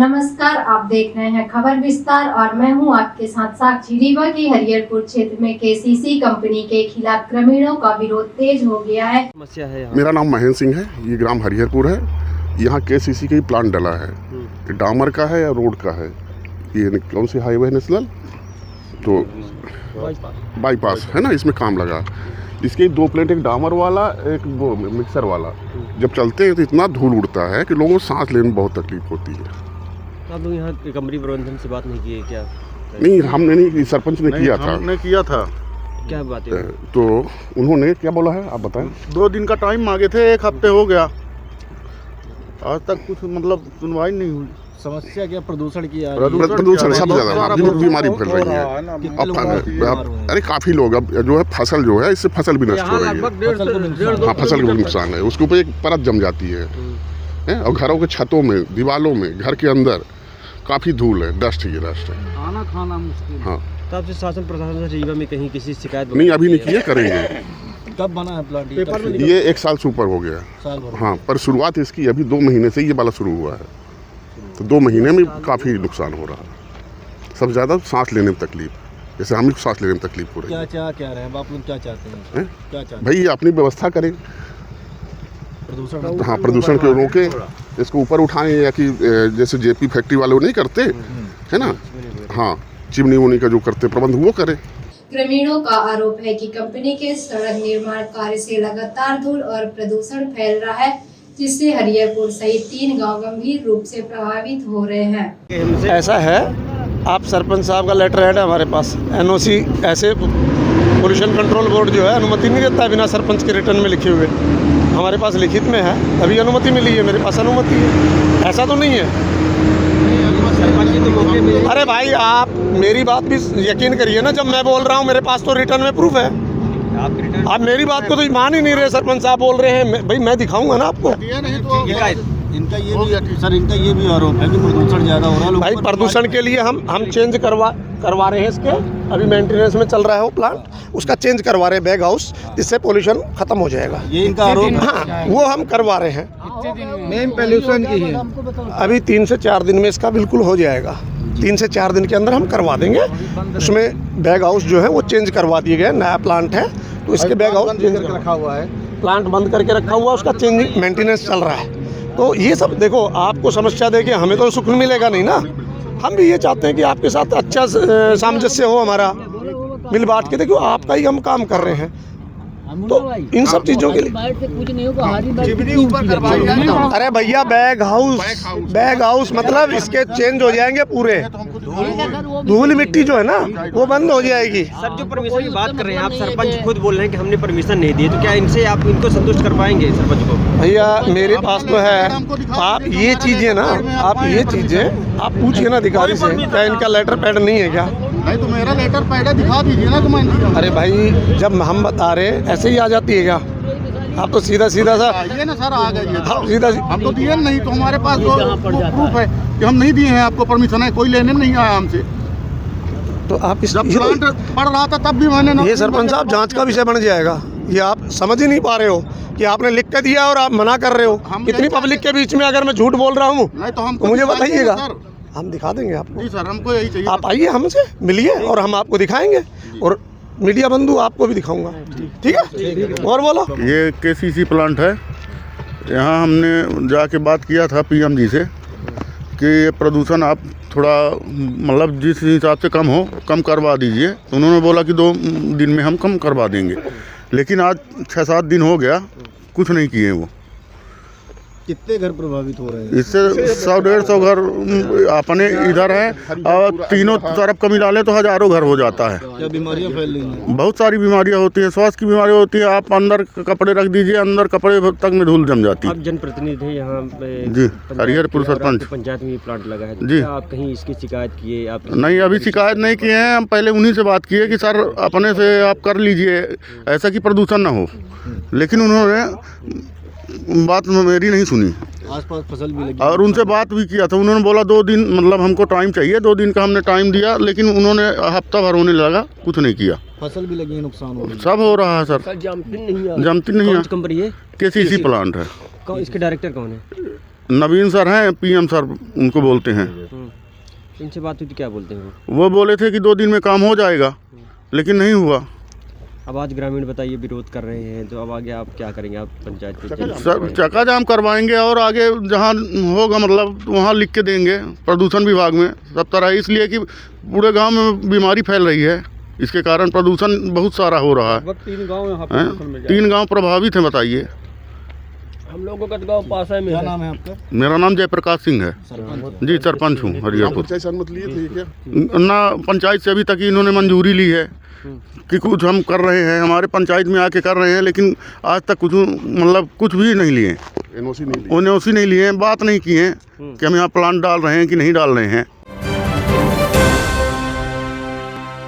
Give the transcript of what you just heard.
नमस्कार, आप देख रहे हैं खबर विस्तार और मैं हूं आपके साथ साक्षी। रीवा की हरिहरपुर क्षेत्र में केसीसी कंपनी के खिलाफ ग्रामीणों का विरोध तेज हो गया है। समस्या है यहाँ। मेरा नाम महेंद्र सिंह है। ये ग्राम हरिहरपुर है। यहाँ केसीसी का ही प्लांट डला है। ये डामर का है या रोड का है? ये कौन सी हाईवे है नेशनल, तो बाईपास है ना, इसमें काम लगा। इसके दो प्लेट, एक डामर वाला एक वो मिक्सर वाला। जब चलते हैं तो इतना धूल उड़ता है कि लोगों को सांस लेने में बहुत तकलीफ होती है। आप लोग यहाँ कंपनी प्रबंधन से बात नहीं किए क्या? नहीं, हमने नहीं, सरपंच ने किया था। हमने किया था। क्या बात है? तो उन्होंने क्या बोला है, आप बताएं। 2 दिन का टाइम मांगे थे, 1 हफ्ते हो गया, आज तक कुछ मतलब सुनवाई नहीं हुई। समस्या क्या प्रदूषण की आ प्रदूषण सबसे ज़्यादा बीमारी फैल रही है। अरे काफ़ी लोग, अब जो है फसल जो है, इससे फसल भी नष्ट हो रही है। हाँ, फसल को भी नुकसान है। उसके ऊपर एक परत जम जाती है और घरों के छतों में, दीवारों में, घर के अंदर काफ़ी धूल है, डस्ट ही डस्ट है। खाना खाना मुश्किल। हाँ, तो आपसे शासन प्रशासन से रीवा में कहीं किसी शिकायत नहीं, अभी नहीं किए, करेंगे। कब बना है प्लांट? ये 1 साल से ऊपर हो गया। साल भर। हाँ, पर शुरुआत इसकी अभी 2 महीने से ये वाला शुरू हुआ है। तो 2 महीने में काफ़ी नुकसान हो रहा है। सबसे ज़्यादा सांस लेने में तकलीफ, जैसे हमें सांस लेने में तकलीफ हो रही है। क्या रहे हैं आप लोग, क्या चाहते हैं? क्या चाहते हैं? भाई, ये अपनी व्यवस्था करें, प्रदूषण, हाँ, प्रदूषण को रोके, इसको ऊपर उठाएं, या कि जैसे जेपी फैक्ट्री वाले वो नहीं करते है ना, हाँ, चिमनी उमनी का जो करते प्रबंध वो करें। ग्रामीणों का आरोप है कि कंपनी के सड़क निर्माण कार्य से लगातार धूल और प्रदूषण फैल रहा है, जिससे हरिहरपुर सहित 3 गांव गंभीर रूप से प्रभावित हो रहे हैं। ऐसा है, आप सरपंच साहब का लेटर हेड है हमारे पास, एनओसी, ऐसे पोल्यूशन कंट्रोल बोर्ड जो है अनुमति नहीं देता बिना सरपंच के रिटर्न में लिखे हुए। हमारे पास लिखित में है, अभी अनुमति मिली है, मेरे पास अनुमति है, ऐसा तो नहीं है। अरे भाई, आप मेरी बात भी यकीन करिए ना, जब मैं बोल रहा हूँ मेरे पास तो रिटर्न में प्रूफ है। आप मेरी बात को तो मान ही नहीं रहे। सरपंच साहब बोल रहे हैं, भाई मैं दिखाऊंगा ना आपको। इनका ये भी आरोप है कि प्रदूषण ज़्यादा हो रहा है। भाई, प्रदूषण के लिए हम चेंज करवा रहे हैं इसके। अभी मेंटेनेंस में चल रहा है वो प्लांट, उसका चेंज करवा रहे हैं बैग हाउस, जिससे पोल्यूशन खत्म हो जाएगा। ये इनका आरोप। हाँ, वो हम करवा रहे हैं। मेन पोल्यूशन की है। अभी 3 से 4 दिन में इसका बिल्कुल हो जाएगा। 3 से 4 दिन के अंदर हम करवा देंगे। उसमें बैग हाउस जो है वो चेंज करवा दिए गए। नया प्लांट है तो इसके बैग हाउस चेंज रखा हुआ है। प्लांट बंद करके रखा हुआ, उसका चेंजिंग मेंटेनेंस चल रहा है। तो ये सब देखो, आपको समस्या देके हमें तो सुख मिलेगा नहीं ना। हम भी ये चाहते हैं कि आपके साथ अच्छा सामंजस्य हो हमारा, मिल बांट के। देखो, आपका ही हम काम कर रहे हैं, तो इन सब चीज़ों के लिए अरे भैया, बैग हाउस मतलब इसके चेंज हो जाएंगे पूरे। धूल मिट्टी जो है ना वो बंद हो जाएगी। सर, जो परमिशन की बात कर रहे हैं आप, सरपंच खुद बोल रहे हैं कि हमने परमिशन नहीं दी, तो क्या इनसे आप इनको संतुष्ट कर पाएंगे सरपंच को? भैया, मेरे पास तो है। आप ये चीज़ें ना, आप पूछिए ना अधिकारी से, क्या इनका लेटर पैड नहीं है क्या? नहीं, तो मेरा लेटर पैड दिखा दीजिए ना। तुम्हें अरे भाई, जब हम बता रहे हैं ऐसे ही आ जाती है क्या? आप तो सीधा सा आइए ना सर, आ गए। हाँ, सीधा हम तो दिए नहीं, तो हमारे पास तो प्रूफ है कि हम नहीं दिए हैं आपको परमिशन है, कोई लेने नहीं आया हमसे। तो आप जब प्लांट पड़ रहा था तब भी मैंने ये सरपंच साहब जांच का विषय बन जाएगा। ये आप समझ ही नहीं पा रहे हो कि आपने लिख के दिया और आप मना कर रहे हो। इतनी पब्लिक के बीच में अगर मैं झूठ बोल रहा हूँ तो मुझे बताइएगा, हम दिखा देंगे आपको। जी सर, हमको यही चाहिए। आप आइए, हमसे मिलिए और हम आपको दिखाएंगे, और मीडिया बंधु आपको भी दिखाऊंगा। ठीक है, और बोलो। ये केसीसी प्लांट है। यहाँ हमने जाके बात किया था पीएम जी से कि ये प्रदूषण आप थोड़ा मतलब जिस हिसाब से कम करवा दीजिए। तो उन्होंने बोला कि 2 दिन में हम कम करवा देंगे, लेकिन आज 6-7 दिन हो गया, कुछ नहीं किए वो। कितने घर प्रभावित हो रहे हैं? इससे 100-150 घर अपने इधर हैं, और तीनों तरफ का मिला ले तो हजारों घर हो जाता है। क्या बीमारियां फैल रही हैं? बहुत सारी बीमारियां होती हैं, स्वास्थ्य की बीमारियां होती हैं। आप अंदर कपड़े रख दीजिए, अंदर कपड़े तक में धूल जम जाती है। आप जनप्रतिनिधि हैं यहाँ जी, हरिहरपुर सरपंच। पंचायत में प्लांट लगा है, जी। आप कहीं इसकी शिकायत किए? आप नहीं, अभी शिकायत नहीं किए हैं। हम पहले उन्हीं से बात किए कि सर अपने से आप कर लीजिए, ऐसा कि प्रदूषण ना हो, लेकिन उन्होंने बात मेरी नहीं सुनी। आसपास फसल भी लगी, और उनसे बात भी किया था। उन्होंने बोला 2 दिन मतलब हमको टाइम चाहिए। 2 दिन का हमने टाइम दिया, लेकिन उन्होंने हफ्ता भर होने लगा, कुछ नहीं किया। फसल भी लगी है, नुकसान हो रहा है। सब हो रहा है सर। जमती नहीं है। जमती नहीं है। कंपनी है केसीसी प्लांट है। इसके डायरेक्टर कौन है? नवीन सर हैं, पीएम सर उनको बोलते हैं। इनसे बात हुई तो क्या बोलते हैं वो बोले थे कि 2 दिन में काम हो जाएगा, लेकिन नहीं हुआ। अब आज ग्रामीण बताइए विरोध कर रहे हैं, तो अब आगे आप क्या करेंगे? आप पंचायत पे सर चक्का जाम करवाएंगे और आगे जहाँ होगा मतलब वहाँ लिख के देंगे प्रदूषण विभाग में सब तरह, इसलिए कि पूरे गांव में बीमारी फैल रही है, इसके कारण प्रदूषण बहुत सारा हो रहा है। 3 गांव प्रभावित हैं, बताइए। हम लोगों का गाँव पास है। क्या नाम है आपका? मेरा नाम जयप्रकाश सिंह है जी, सरपंच हूँ हरिहरपुर। पंचायत से अनुमति लिए थे क्या? ना पंचायत से अभी तक इन्होंने मंजूरी ली है कि कुछ हम कर रहे हैं, हमारे पंचायत में आके कर रहे हैं, लेकिन आज तक कुछ मतलब कुछ भी नहीं लिए, एनओसी नहीं ली, एनओसी नहीं लिए हैं, बात नहीं की है कि हम यहाँ प्लांट डाल रहे हैं कि नहीं डाल रहे हैं।